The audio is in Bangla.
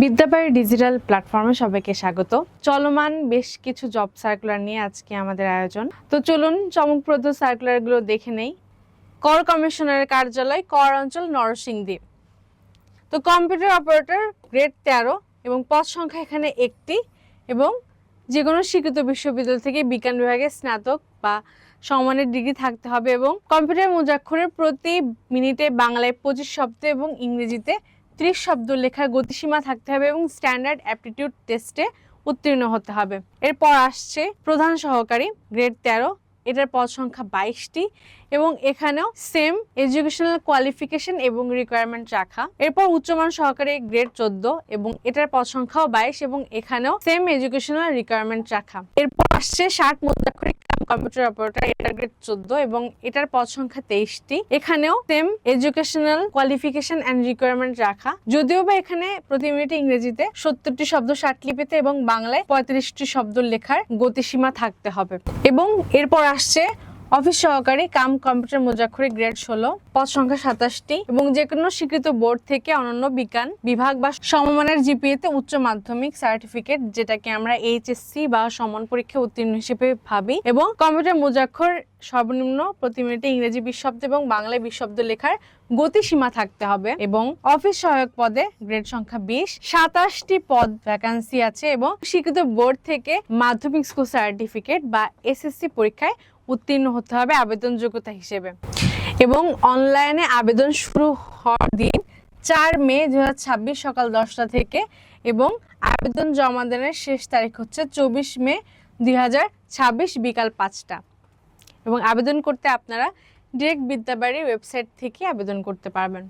বিদ্যাবাড়ি ডিজিটাল প্ল্যাটফর্মে সবাইকে স্বাগত। চলমান বেশ কিছু জব সার্কুলার নিয়ে আজকে আমাদের আয়োজন। তো চলুন চমকপ্রদ সার্কুলারগুলো দেখে নেই। কর কমিশনারের কার্যালয়, কর অঞ্চল, নরসিংদী। তো কম্পিউটার অপারেটর গ্রেড 13 এবং পদ সংখ্যা এখানে একটি এবং যে কোনো স্বীকৃত বিশ্ববিদ্যালয় থেকে বিজ্ঞান বিভাগে স্নাতক বা সমমানের ডিগ্রি থাকতে হবে এবং কম্পিউটার মুদ্রাক্ষরের প্রতি মিনিটে বাংলায় 25 শব্দ এবং ইংরেজিতে 30 শব্দ লেখার গতিসীমা থাকতে হবে এবং স্ট্যান্ডার্ড অ্যাপটিটিউড টেস্টে উত্তীর্ণ হতে হবে। এরপর আসছে প্রধান সহকারী গ্রেড 13, এটার পদ সংখ্যা 22টি এবং এখানেও সেম এডুকেশনাল কোয়ালিফিকেশন এবং রিকোয়ারমেন্ট রাখা। এরপর উচ্চমান সহকারী গ্রেড 14 এবং এটার পদ সংখ্যাও 22 এবং এখানেও সেম এডুকেশনাল রিকোয়ারমেন্ট রাখা। এরপর আসছে 60 মুদ্রাক্ষরিক কম্পিউটার অপারেটর, এটার গ্রেড 14 এবং এটার পদ সংখ্যা 23টি। এখানেও same educational qualification and requirement রাখা। যদিও বা এখানে প্রতি মিনিটে ইংরেজিতে 70টি শব্দ 60 লিপিতে এবং বাংলায় 35টি শব্দ লেখার গতিসীমা থাকতে হবে। এবং এরপর আসছে অফিস সহকারী কাম কম্পিউটার মুদ্রাক্ষরিক গ্রেড 16, পদ সংখ্যা 27টি এবং যে কোনো স্বীকৃত বোর্ড থেকে অনন্য বিজ্ঞান বিভাগ বা সমমানের জিপিএতে উচ্চ মাধ্যমিক সার্টিফিকেট, যেটাকে আমরা এইচএসসি বা সমান পরীক্ষা উত্তীর্ণ হিসেবে ভাবি, এবং কম্পিউটার মুদ্রাক্ষর সর্বনিম্ন প্রতি মিনিটে ইংরেজি 20 শব্দ এবং বাংলায় 20 শব্দ লেখার গতিসীমা থাকতে হবে। এবং অফিস সহায়ক পদে গ্রেড সংখ্যা 20, 27টি পদ ভ্যাকান্সি আছে এবং স্বীকৃত বোর্ড থেকে মাধ্যমিক স্কুল সার্টিফিকেট বা এসএসসি পরীক্ষায় উত্তীর্ণ হতে হবে আবেদন যোগ্যতা হিসেবে। এবং অনলাইনে আবেদন শুরু হওয়ার দিন 4 মে 2026 সকাল 10টা থেকে এবং আবেদন জমা দেওয়ার শেষ তারিখ হচ্ছে 24 মে 2026 বিকাল 5টা। এবং আবেদন করতে আপনারা ডিরেক্ট বিদ্যাবাড়ি ওয়েবসাইট থেকে আবেদন করতে পারবেন।